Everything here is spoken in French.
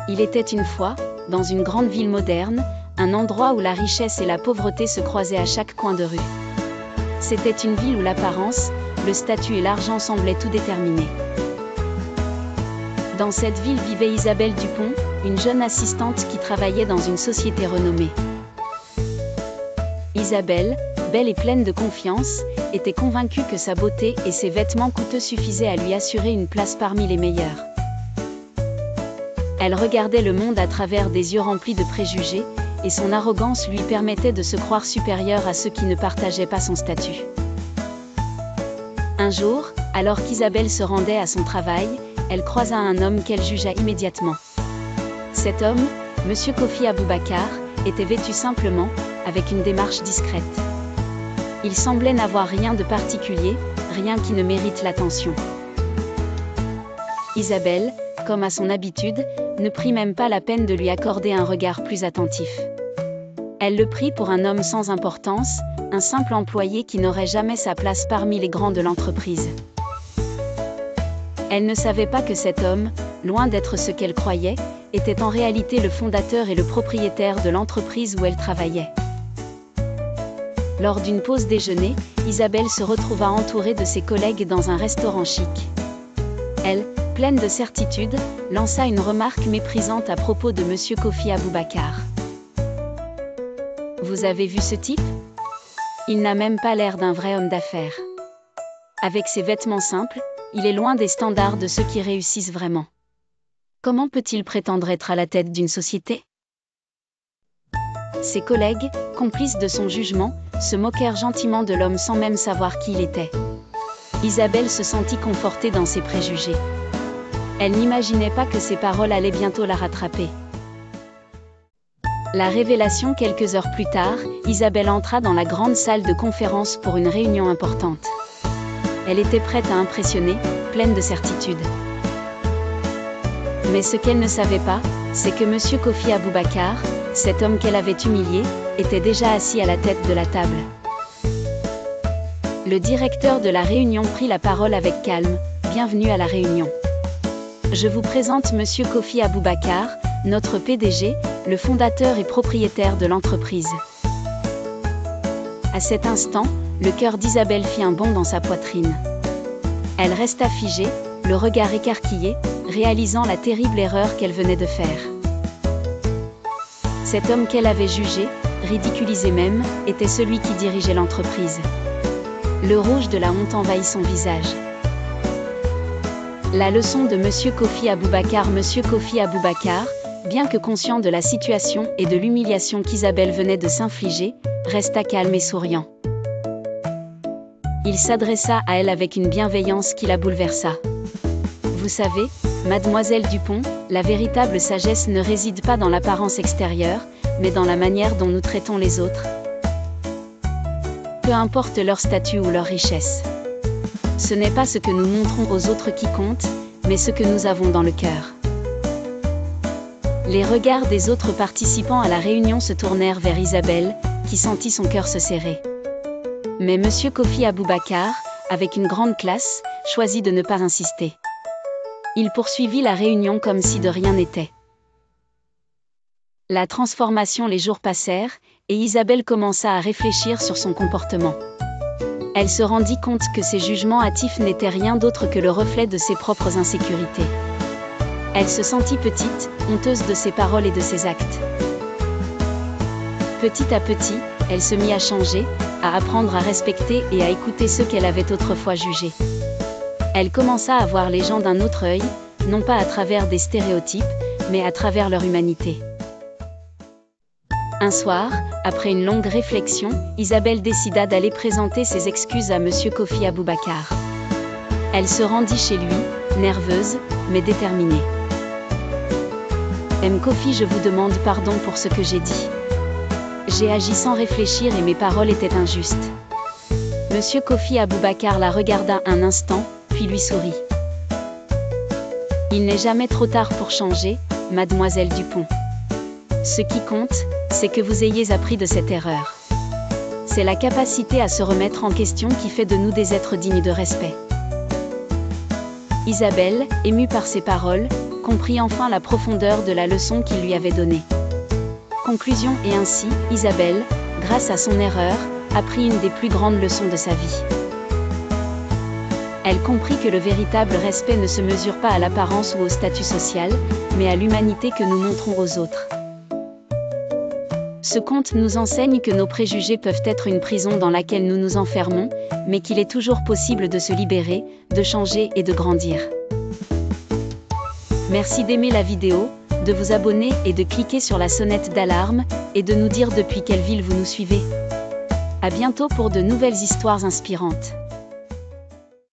Il était une fois, dans une grande ville moderne, un endroit où la richesse et la pauvreté se croisaient à chaque coin de rue. C'était une ville où l'apparence, le statut et l'argent semblaient tout déterminer. Dans cette ville vivait Isabelle Dupont, une jeune assistante qui travaillait dans une société renommée. Isabelle, belle et pleine de confiance, était convaincue que sa beauté et ses vêtements coûteux suffisaient à lui assurer une place parmi les meilleurs. Elle regardait le monde à travers des yeux remplis de préjugés, et son arrogance lui permettait de se croire supérieure à ceux qui ne partageaient pas son statut. Un jour, alors qu'Isabelle se rendait à son travail, elle croisa un homme qu'elle jugea immédiatement. Cet homme, Monsieur Kofi Abubakar, était vêtu simplement, avec une démarche discrète. Il semblait n'avoir rien de particulier, rien qui ne mérite l'attention. Isabelle, comme à son habitude, ne prit même pas la peine de lui accorder un regard plus attentif. Elle le prit pour un homme sans importance, un simple employé qui n'aurait jamais sa place parmi les grands de l'entreprise. Elle ne savait pas que cet homme, loin d'être ce qu'elle croyait, était en réalité le fondateur et le propriétaire de l'entreprise où elle travaillait. Lors d'une pause déjeuner, Isabelle se retrouva entourée de ses collègues dans un restaurant chic. Elle, pleine de certitude, lança une remarque méprisante à propos de Monsieur Kofi Abubakar. « Vous avez vu ce type ? Il n'a même pas l'air d'un vrai homme d'affaires. Avec ses vêtements simples, il est loin des standards de ceux qui réussissent vraiment. Comment peut-il prétendre être à la tête d'une société ? » Ses collègues, complices de son jugement, se moquèrent gentiment de l'homme sans même savoir qui il était. Isabelle se sentit confortée dans ses préjugés. Elle n'imaginait pas que ses paroles allaient bientôt la rattraper. La révélation quelques heures plus tard, Isabelle entra dans la grande salle de conférence pour une réunion importante. Elle était prête à impressionner, pleine de certitude. Mais ce qu'elle ne savait pas, c'est que Monsieur Kofi Abubakar, cet homme qu'elle avait humilié, était déjà assis à la tête de la table. Le directeur de la réunion prit la parole avec calme. « Bienvenue à la réunion. Je vous présente Monsieur Kofi Abubakar, notre PDG, le fondateur et propriétaire de l'entreprise. » À cet instant, le cœur d'Isabelle fit un bond dans sa poitrine. Elle resta figée, le regard écarquillé, réalisant la terrible erreur qu'elle venait de faire. Cet homme qu'elle avait jugé, ridiculisé même, était celui qui dirigeait l'entreprise. Le rouge de la honte envahit son visage. La leçon de Monsieur Kofi Abubakar. Monsieur Kofi Abubakar, bien que conscient de la situation et de l'humiliation qu'Isabelle venait de s'infliger, resta calme et souriant. Il s'adressa à elle avec une bienveillance qui la bouleversa. « Vous savez, Mademoiselle Dupont, la véritable sagesse ne réside pas dans l'apparence extérieure, mais dans la manière dont nous traitons les autres. Peu importe leur statut ou leur richesse. Ce n'est pas ce que nous montrons aux autres qui compte, mais ce que nous avons dans le cœur. » Les regards des autres participants à la réunion se tournèrent vers Isabelle, qui sentit son cœur se serrer. Mais Monsieur Kofi Abubakar, avec une grande classe, choisit de ne pas insister. Il poursuivit la réunion comme si de rien n'était. La transformation. Les jours passèrent, et Isabelle commença à réfléchir sur son comportement. Elle se rendit compte que ses jugements hâtifs n'étaient rien d'autre que le reflet de ses propres insécurités. Elle se sentit petite, honteuse de ses paroles et de ses actes. Petit à petit, elle se mit à changer, à apprendre à respecter et à écouter ceux qu'elle avait autrefois jugés. Elle commença à voir les gens d'un autre œil, non pas à travers des stéréotypes, mais à travers leur humanité. Un soir, après une longue réflexion, Isabelle décida d'aller présenter ses excuses à Monsieur Kofi Abubakar. Elle se rendit chez lui, nerveuse, mais déterminée. « M. Kofi, je vous demande pardon pour ce que j'ai dit. J'ai agi sans réfléchir et mes paroles étaient injustes. » Monsieur Kofi Abubakar la regarda un instant, puis lui sourit. « Il n'est jamais trop tard pour changer, Mademoiselle Dupont. Ce qui compte, c'est que vous ayez appris de cette erreur. C'est la capacité à se remettre en question qui fait de nous des êtres dignes de respect. » Isabelle, émue par ces paroles, comprit enfin la profondeur de la leçon qu'il lui avait donnée. Conclusion, et ainsi, Isabelle, grâce à son erreur, apprit une des plus grandes leçons de sa vie. Elle comprit que le véritable respect ne se mesure pas à l'apparence ou au statut social, mais à l'humanité que nous montrons aux autres. Ce conte nous enseigne que nos préjugés peuvent être une prison dans laquelle nous nous enfermons, mais qu'il est toujours possible de se libérer, de changer et de grandir. Merci d'aimer la vidéo, de vous abonner et de cliquer sur la sonnette d'alarme, et de nous dire depuis quelle ville vous nous suivez. À bientôt pour de nouvelles histoires inspirantes.